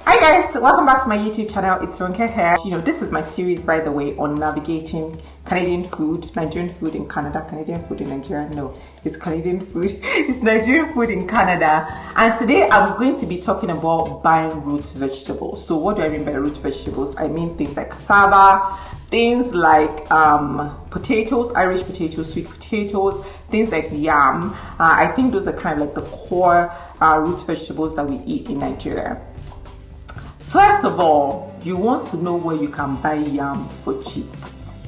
Hi guys, welcome back to my YouTube channel. It's Ronke here. This is my series, by the way, on navigating Canadian food, Nigerian food in Canada, Canadian food in Nigeria. No, it's Canadian food. It's Nigerian food in Canada. And today I'm going to be talking about buying root vegetables. So what do I mean by root vegetables? I mean things like cassava, things like potatoes, Irish potatoes, sweet potatoes, things like yam. I think those are kind of like the core root vegetables that we eat in Nigeria. First of all, you want to know where you can buy yam for cheap.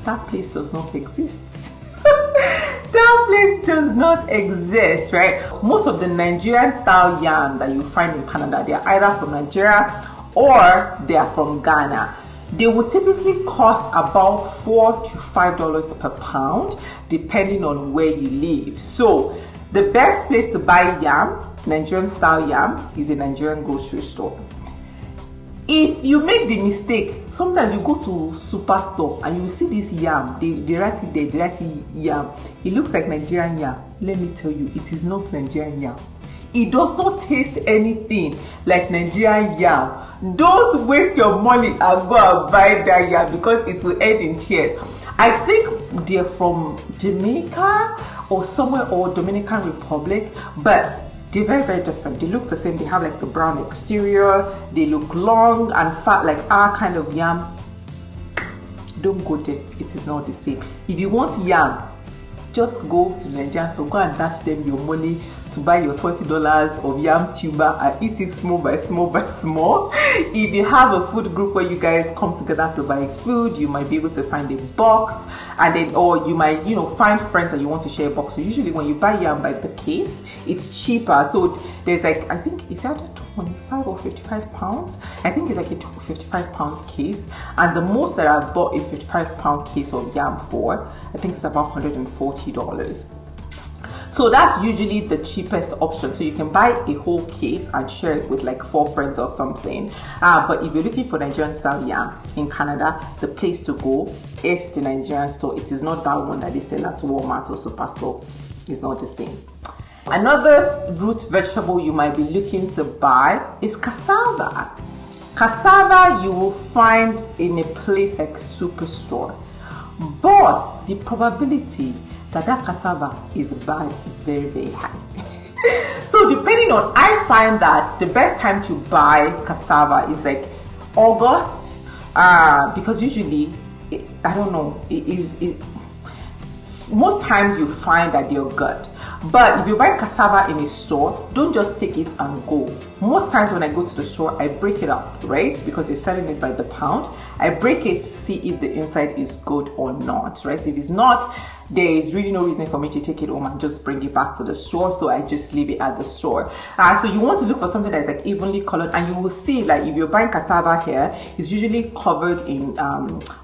That place does not exist. That place does not exist, right? Most of the Nigerian style yam that you find in Canada, they are either from Nigeria or they are from Ghana. They will typically cost about $4 to $5 per pound, depending on where you live. So the best place to buy yam, Nigerian style yam, is a Nigerian grocery store. If you make the mistake, sometimes you go to superstore and you see this yam, they write it there, they write yam. It looks like Nigerian yam. Let me tell you, it is not Nigerian yam. It does not taste anything like Nigerian yam. Don't waste your money and go and buy that yam because it will end in tears. I think they're from Jamaica or somewhere, or Dominican Republic, but they're very, very different. They look the same. They have like the brown exterior. They look long and fat like our kind of yam. Don't go there. It is not the same. If you want yam, just go to the Nigerian store. Go and dash them your money to buy your $20 of yam tuber and eat it small by small by small. If you have a food group where you guys come together to buy food, you might be able to find a box, and then, or you might, find friends that you want to share a box. So usually when you buy yam by the case, it's cheaper. So there's like, I think it's either 25 or 55 pounds. I think it's like a 55 pounds case, and the most that I've bought a 55 pound case of yam for, I think it's about $140. So that's usually the cheapest option. So you can buy a whole case and share it with like 4 friends or something. But if you're looking for Nigerian style yam in Canada, the place to go is the Nigerian store. It is not that one that they sell at Walmart or Superstore. It's not the same. Another root vegetable you might be looking to buy is cassava. Cassava you will find in a place like Superstore, but the probability that cassava is bad is very, very high. So depending on, I find that the best time to buy cassava is like August, because usually, most times you find that they're good. But if you buy cassava in a store, don't just take it and go. Most times when I go to the store, I break it up, right? Because they're selling it by the pound. I break it to see if the inside is good or not, right? If it's not, there is really no reason for me to take it home and just bring it back to the store, so I just leave it at the store. So you want to look for something that's like evenly colored, and you will see, like, if you're buying cassava here, it's usually covered in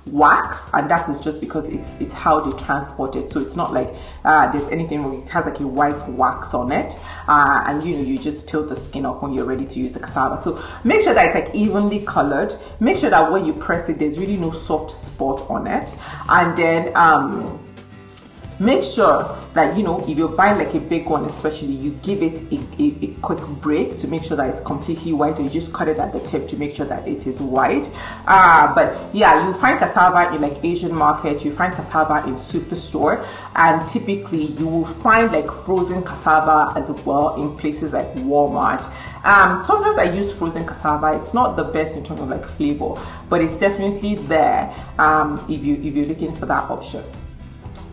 wax, and that is just because it's how they transport it. So it's not like there's anything where it has like a white wax on it, and you just peel the skin off when you're ready to use the cassava. So make sure that it's like evenly colored. Make sure that when you press it, there's really no soft spot on it, and then make sure that, if you're buying like a big one especially, you give it a quick break to make sure that it's completely white, or you just cut it at the tip to make sure that it is white. But yeah, you find cassava in like Asian market, you find cassava in Superstore, and typically you will find like frozen cassava as well in places like Walmart. Sometimes I use frozen cassava. It's not the best in terms of like flavor, but it's definitely there if you're looking for that option.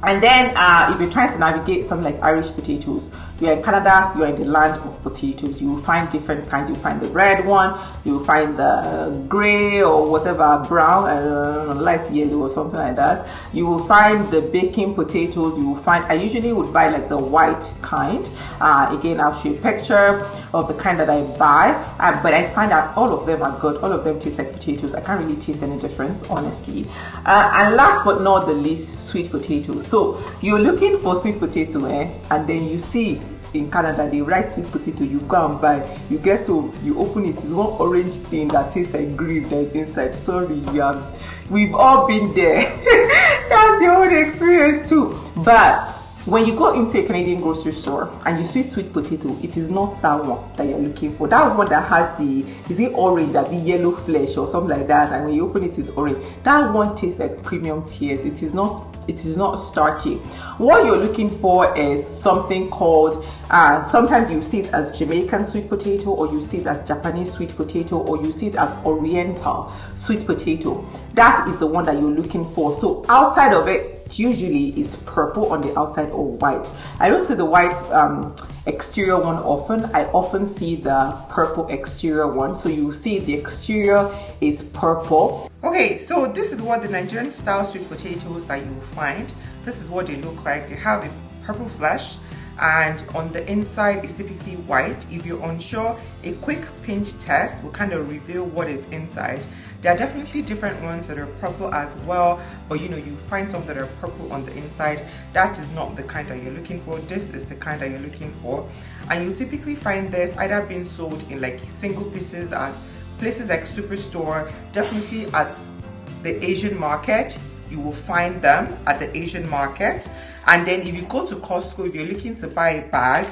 And then if you're trying to navigate something like Irish potatoes, you're in Canada, you're in the land of potatoes. You will find different kinds. You find the red one, you will find the gray or whatever, brown, light yellow or something like that. You will find the baking potatoes. You will find, I usually would buy like the white kind. Again, I'll show you a picture of the kind that I buy, but I find that all of them are good. All of them taste like potatoes. I can't really taste any difference, honestly. And last but not the least, sweet potatoes. So you're looking for sweet potato, and then you see in Canada they write sweet potato, you go and buy, you get home, you open it, it's one orange thing that tastes like green that is inside. Sorry, we've all been there. That's your own experience too. But When you go into a Canadian grocery store and you see sweet potato, it is not that one that you're looking for. That one that has the, is it orange, that the yellow flesh or something like that, and when you open it, it's orange. That one tastes like premium tears. It is not starchy. What you're looking for is something called, sometimes you see it as Jamaican sweet potato, or you see it as Japanese sweet potato, or you see it as Oriental sweet potato. That is the one that you're looking for. So outside of it, usually is purple on the outside or white. I don't see the white exterior one often. I often see the purple exterior one. So you see the exterior is purple. Okay, so this is what the Nigerian style sweet potatoes that you will find. This is what they look like. They have a purple flesh, and on the inside is typically white. If you're unsure, a quick pinch test will kind of reveal what is inside. There are definitely different ones that are purple as well, but you find some that are purple on the inside. That is not the kind that you're looking for. This is the kind that you're looking for, and you typically find this either being sold in like single pieces at places like Superstore, definitely at the Asian market. You will find them at the Asian market. And then if you go to Costco, if you're looking to buy a bag,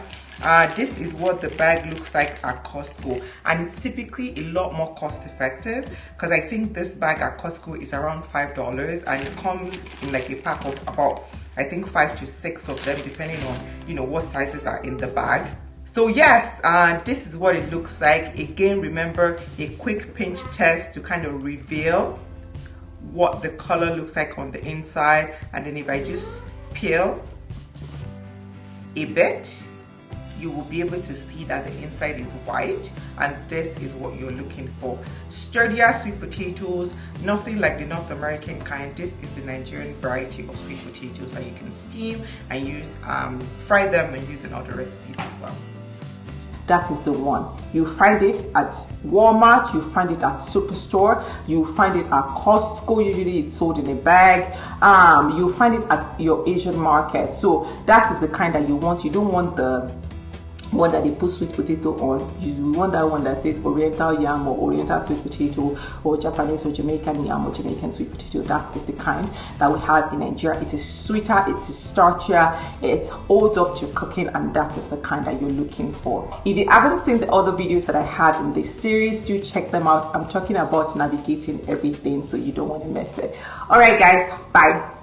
this is what the bag looks like at Costco, and it's typically a lot more cost effective, because I think this bag at Costco is around $5, and it comes in like a pack of about, I think, 5 to 6 of them, depending on what sizes are in the bag. So yes, this is what it looks like. Again, remember, a quick pinch test to kind of reveal what the color looks like on the inside. And then if I just peel a bit, you will be able to see that the inside is white, and this is what you're looking for. Sturdier sweet potatoes, nothing like the North American kind. This is the Nigerian variety of sweet potatoes that you can steam and use, fry them and use in other recipes as well. That is the one. You find it at Walmart, you find it at Superstore, you find it at Costco. Usually it's sold in a bag. You find it at your Asian market. So that is the kind that you want. You don't want the one that they put sweet potato on. You want that one that says Oriental yam or Oriental sweet potato, or Japanese or Jamaican yam or Jamaican sweet potato. That is the kind that we have in Nigeria. It is sweeter, it is starchier, it holds up to cooking, and that is the kind that you're looking for. If you haven't seen the other videos that I had in this series, do check them out. I'm talking about navigating everything, so you don't want to miss it. All right guys, bye.